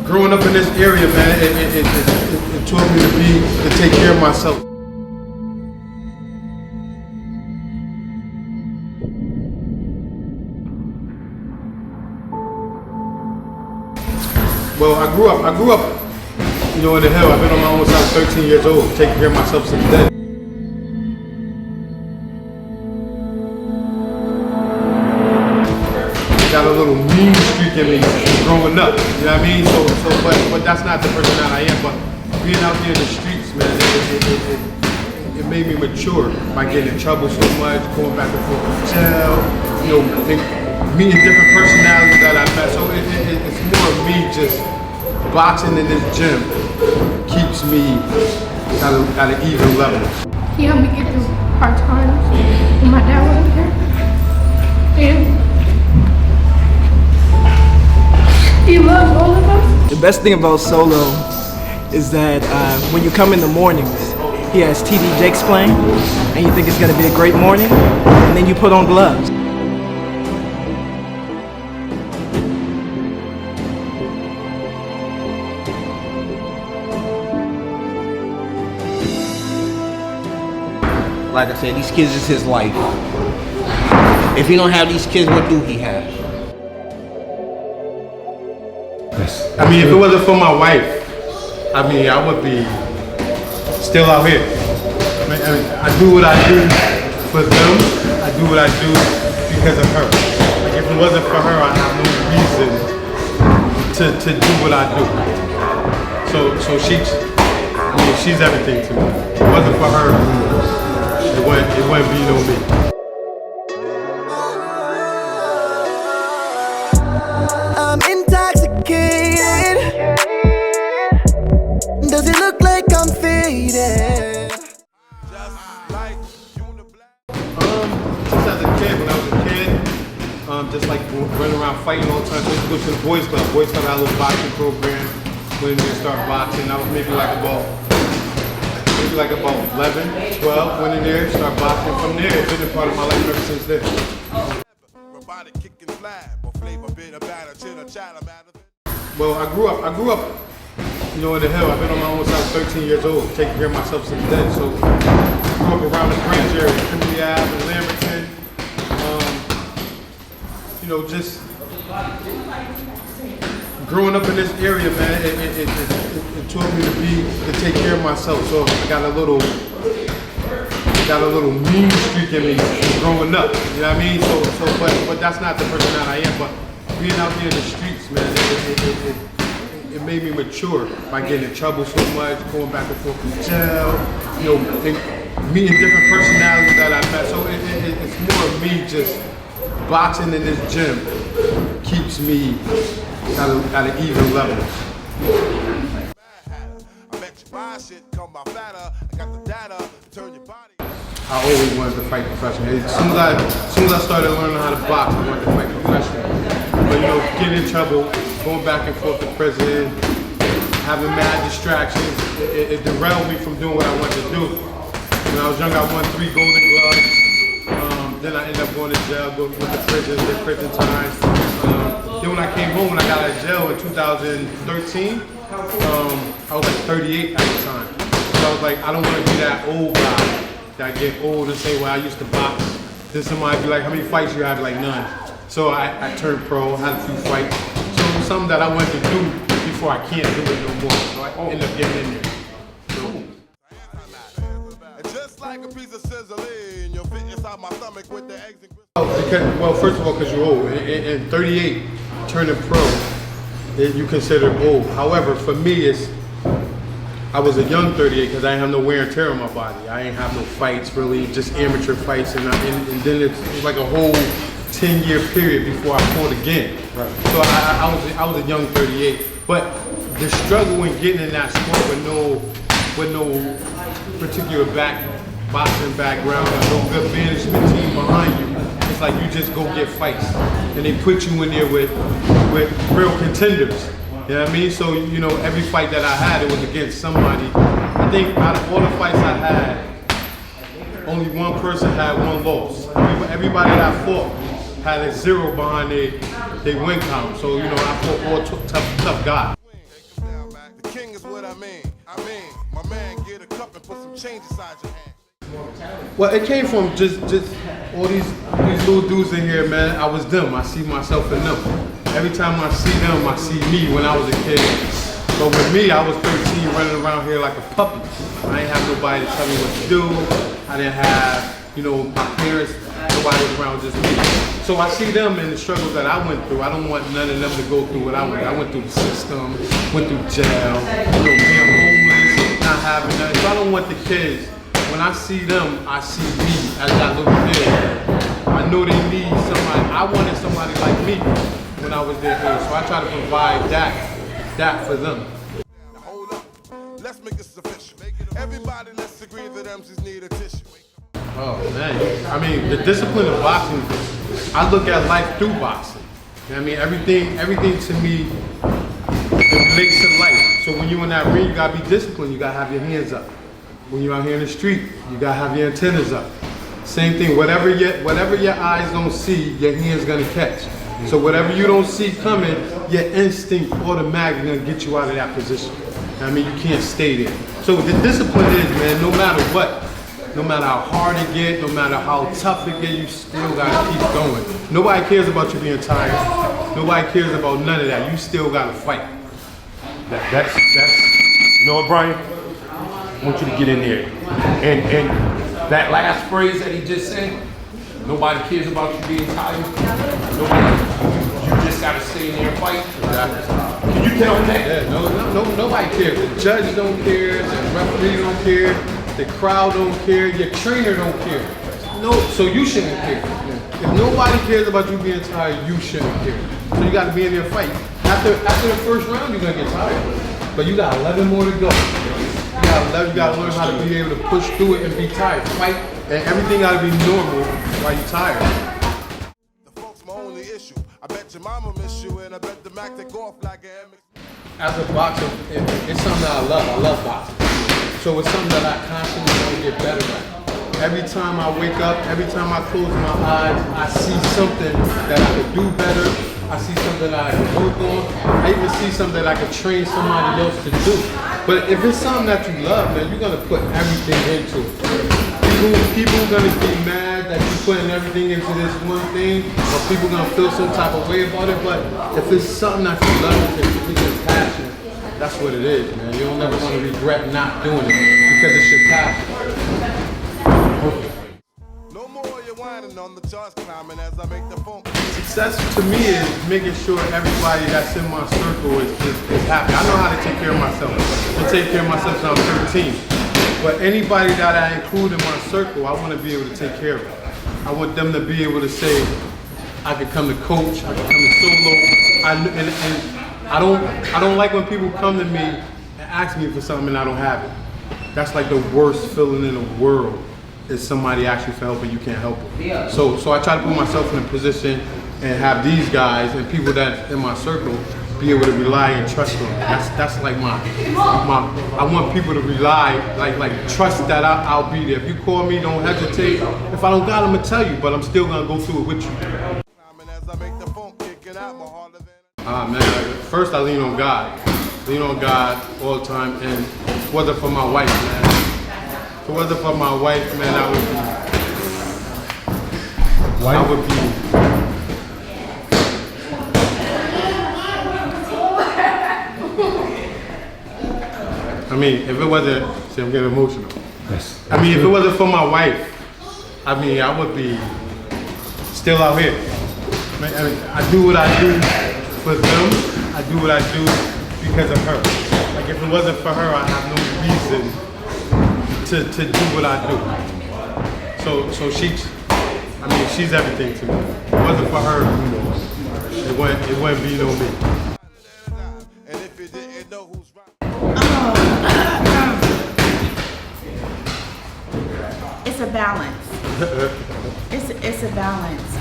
growing up in this area, man, it taught me to take care of myself. Well, I grew up, you know, in the hill. I've been on my own since I was 13 years old, taking care of myself since then. Got a little mean streak in me growing up, you know what I mean? But that's not the person that I am. But being out there in the streets, man, it made me mature by getting in trouble so much, going back and forth to jail, you know, meeting different personalities that I met. So it's more of me just boxing in this gym keeps me at an even level. He helped me get through hard times when my dad wasn't here. And he loves all of us. The best thing about Solo is that when you come in the mornings, he has TD Jakes playing, and you think it's gonna be a great morning, and then you put on gloves. Like I said, these kids is his life. If he don't have these kids, what do he have? I mean, if it wasn't for my wife, I mean, I would be still out here. I mean, I do what I do for them. I do what I do because of her. Like, if it wasn't for her, I have no reason to do what I do. So she's everything to me. If it wasn't for her, it wouldn't be no me. I'm intoxicated. Does it look like I'm faded? Since as a kid, when I was a kid, just like running around fighting all the time. So I used to go to the Boys Club. Boys Club had a little boxing program. Went in there and started boxing. I was maybe like about 11, 12. Went in there, started boxing. From there, it's been a part of my life ever since then. Well, I grew up, you know, in the hill. I've been on my own since I was 13 years old, taking care of myself since then. So I grew up around the Branch area, Kimberly Ave and Lamberton. You know, just growing up in this area, man, it taught me to take care of myself. So I got a little mean streak in me growing up. You know what I mean? But that's not the person that I am. But being out there in the streets, man, it made me mature by getting in trouble so much, going back and forth to jail, you know, meeting different personalities that I met. So it's more of me just boxing in this gym keeps me at an even level. I always wanted to fight professionally. As soon as I started learning how to box, I wanted to fight professionally. But you know, getting in trouble, going back and forth to prison, having mad distractions, it derailed me from doing what I wanted to do. When I was young, I won 3 Golden Gloves. Then I ended up going to jail, went to prison, did prison time. Then when I came home, when I got out of jail in 2013, I was like 38 at the time. So I was like, I don't want to be that old guy that get old and say, well, I used to box. Then somebody be like, how many fights you have? Like, none. So I turned pro, had a few fights. So it was something that I wanted to do before I can't do it no more. So I ended up getting in there. Just like a piece of sizzling, you'll fit inside my stomach with the eggs and Well, first of all, because you're old. In 38, turning pro, you consider old. However, for me, I was a young 38 because I didn't have no wear and tear on my body. I didn't have no fights, really, just amateur fights. And then it was like a whole 10-year period before I fought again. Right. So I was a young 38. But the struggle in getting in that sport with no particular boxing background and no good management team behind you, it's like you just go get fights. And they put you in there with real contenders. You know what I mean? So, you know, every fight that I had, it was against somebody. I think out of all the fights I had, only one person had one loss. Everybody that I fought had a 0 behind their win count. So, you know, I fought all tough guys. put some change inside your hand. Well, it came from just all these little dudes in here, man. I was them. I see myself in them. Every time I see them, I see me when I was a kid. But with me, I was 13 running around here like a puppy. I didn't have nobody to tell me what to do. I didn't have, my parents, nobody was around, just me. So I see them and the struggles that I went through. I don't want none of them to go through what I went through. I went through the system, went through jail, being homeless, not having nothing. So I don't want the kids. When I see them, I see me as that little kid. I know they need somebody. I wanted somebody like me when I was their age. So I try to provide that for them. Now hold up, let's make this official. Everybody, let's agree that MCs need a tissue. Oh man, I mean the discipline of boxing. I look at life through boxing. You know what I mean, everything to me relates to life. So when you in that ring, you gotta be disciplined. You gotta have your hands up. When you're out here in the street, you gotta have your antennas up. Same thing, whatever your eyes don't see, your hand's gonna catch. So whatever you don't see coming, your instinct automatically gonna get you out of that position. I mean, you can't stay there. So the discipline is, man, no matter what, no matter how hard it get, no matter how tough it get, you still gotta keep going. Nobody cares about you being tired. Nobody cares about none of that. You still gotta fight. That's you know what, Brian? I want you to get in there. And that last phrase that he just said, nobody cares about you being tired. You just gotta stay in there and fight. Can you tell him that? Yeah, nobody cares. The judge don't care, the referee don't care, the crowd don't care, your trainer don't care. No, so you shouldn't care. If nobody cares about you being tired, you shouldn't care. So you gotta be in there fight. After the first round, you're gonna get tired. But you got 11 more to go. You gotta learn how to be able to push through it and be tired. Fight, and everything gotta be normal while you're tired. The folks my only issue. I bet your mama miss you, and I bet the Mac take off like an MX. As a boxer, it's something that I love. I love boxing. So it's something that I constantly want to get better at. Every time I wake up, every time I close my eyes, I see something that I could do better. I see something that I can work on. I even see something that I could train somebody else to do. But if it's something that you love, man, you're gonna put everything into it. People are gonna be mad that you're putting everything into this one thing, or people gonna feel some type of way about it. But if it's something that you love, if it's your passion, that's what it is, man. You don't ever want to regret not doing it because it's your passion. No more you whining on the charts climbing as I make the phone. Success to me is making sure everybody that's in my circle is happy. I know how to take care of myself. I take care of myself since I'm 13. But anybody that I include in my circle, I want to be able to take care of it. I want them to be able to say, I could come to coach, I could come to solo. And I don't like when people come to me and ask me for something and I don't have it. That's like the worst feeling in the world. Is somebody asking for help and you can't help them. So I try to put myself in a position and have these guys and people that in my circle be able to rely and trust on. That's like my I want people to rely, like trust that I'll be there. If you call me, don't hesitate. If I don't got them, I'm gonna tell you, but I'm still gonna go through it with you. Man, first I lean on God. Lean on God all the time, and whether for my wife, man. If it wasn't for my wife, man, I would be. I mean, if it wasn't, see, I'm getting emotional. Yes. I mean, if it wasn't for my wife, I mean, I would be still out here. I mean, I do what I do for them. I do what I do because of her. Like, if it wasn't for her, I have no reason to do what I do. So she's everything to me. If it wasn't for her, it wouldn't be no me. And if you didn't know who's right. It's a balance. It's a balance.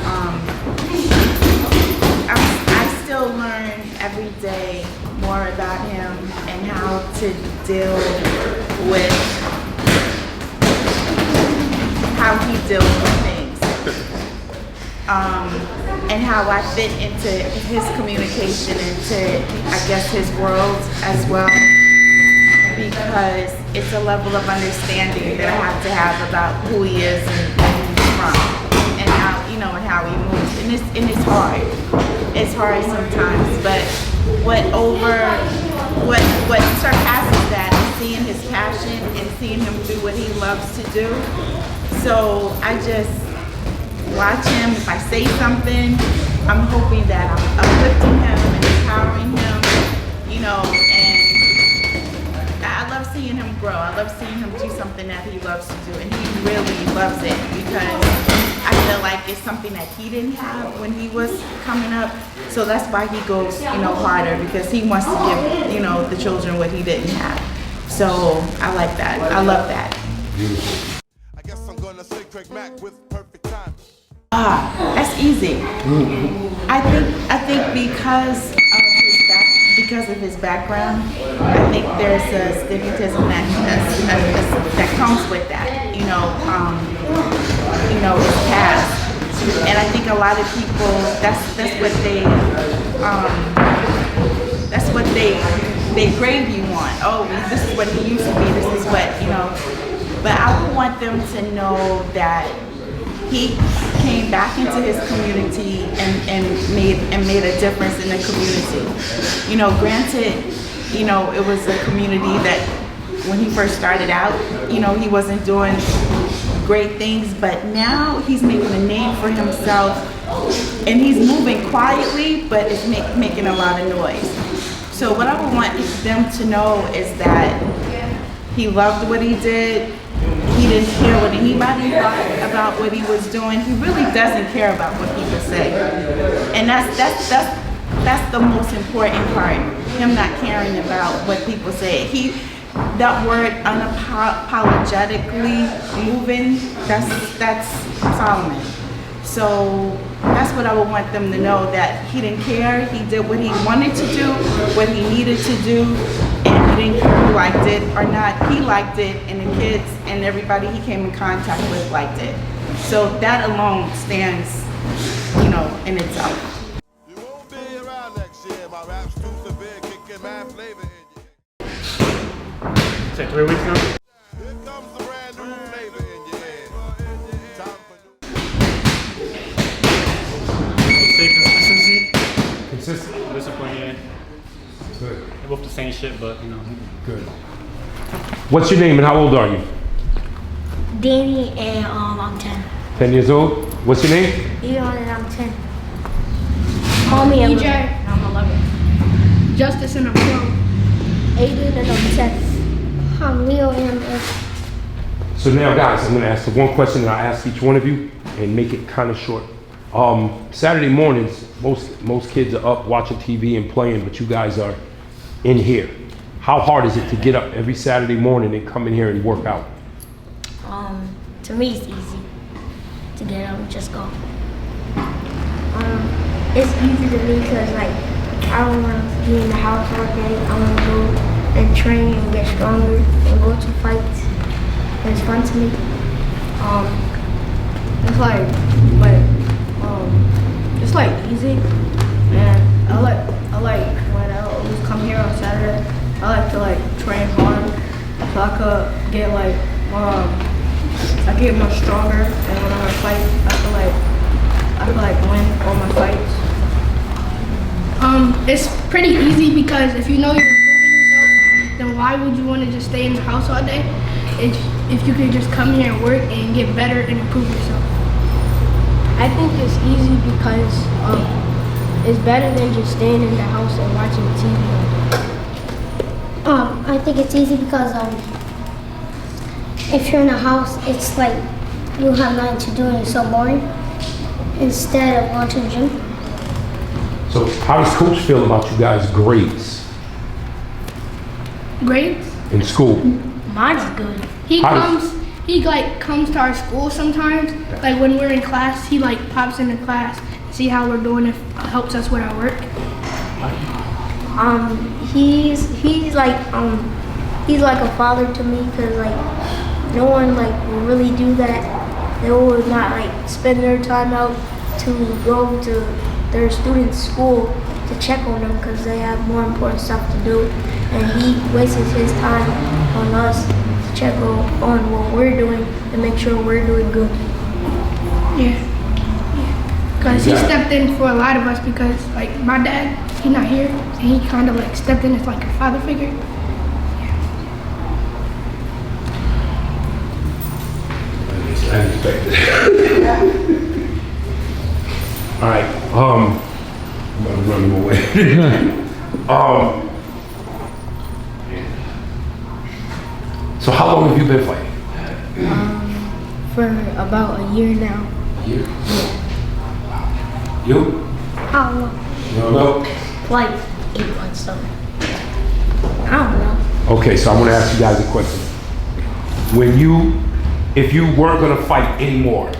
I still learn every day more about him and how to deal with how he deals with things, and how I fit into his communication, into, I guess, his world as well. because it's a level of understanding that I have to have about who he is and where he's from, and how, you know, and how he moves. And it's hard. It's hard sometimes, but what surpasses that is seeing his passion and seeing him do what he loves to do. So I just watch him. If I say something, I'm hoping that I'm uplifting him and empowering him, you know, and I love seeing him grow. I love seeing him do something that he loves to do, and he really loves it because I feel like it's something that he didn't have when he was coming up. So that's why he goes, you know, harder, because he wants to give, you know, the children what he didn't have. So I like that. I love that. I guess I'm gonna say Craig Mack with perfect time. That's easy. I think because of his background, I think there's a stigmatism that comes with that. You know, his past. And I think a lot of people, that's what they grade you on. Oh, this is what he used to be. This is what, you know. But I would want them to know that he came back into his community and made a difference in the community. You know, granted, you know, it was a community that when he first started out, you know, he wasn't doing great things, but now he's making a name for himself, and he's moving quietly, but it's making a lot of noise. So what I would want them to know is that he loved what he did. He didn't care what anybody thought about what he was doing. He really doesn't care about what people say, and that's the most important part. Him not caring about what people say. That word unapologetically moving, that's Solomon. So that's what I would want them to know, that he didn't care. He did what he wanted to do, what he needed to do, and he didn't care who liked it or not. He liked it, and the kids and everybody he came in contact with liked it. So that alone stands, you know, in itself. You won't be around next year. My rap's too severe, kicking mad flavor in you. Say 3 weeks now? Here comes the brand new flavor in your head. Time for new. Say consistency. Consistent. Discipline, yeah. Good. They're both the same shit, but you know. Good. What's your name and how old are you? Danny, and I'm 10. 10 years old. What's your name? Leon, and I'm 10. Call me EJ, I'm 11. Justice, and I'm 12. Aiden, and I'm 10. I'm Leo, and I'm 8. So now, guys, I'm going to ask the one question that I ask each one of you and make it kind of short. Saturday mornings, most kids are up watching TV and playing, but you guys are in here. How hard is it to get up every Saturday morning and come in here and work out? To me, it's easy to get up and just go. It's easy to me because, like, I don't want to be in the house all day. I want to go and train and get stronger and go to fights. It's fun to me. It's like easy, and I like when I always come here on Saturday. I like to like train hard so I could get like I get more stronger, and when I'm fight, I feel like win all my fights. It's pretty easy because if you know you're improving yourself, then why would you want to just stay in the house all day? If you could just come here and work and get better and improve yourself. I think it's easy because it's better than just staying in the house and watching TV. I think it's easy because if you're in the house, it's like you have nothing to do and it's so boring instead of going to the gym. So how does coach feel about you guys' grades Grades? in school? Mine's good. He How comes to our school sometimes. Like when we're in class, he like pops into class, see how we're doing, if it helps us with our work. He's like a father to me because like no one like will really do that. They would not like spend their time out to go to their students' school to check on them because they have more important stuff to do. And he wastes his time on us to check on what we're doing and make sure we're doing good. Yeah. Because he stepped in for a lot of us because, like, my dad, he's not here, and he kind of, like, stepped in as, like, a father figure. I expected it. All right, I'm gonna run him away. So how long have you been fighting? For about a year now. You? You? I don't know. You don't know? Like 8 months something. I don't know. Okay, so I want to ask you guys a question. If you weren't gonna fight anymore,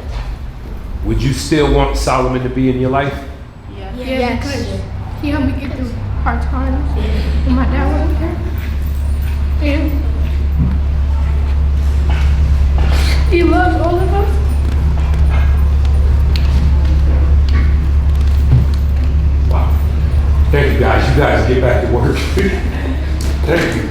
would you still want Solomon to be in your life? Yeah, because he helped me get through hard times when my dad wasn't there. And he loves all of us. Wow. Thank you guys. You guys get back to work. Thank you.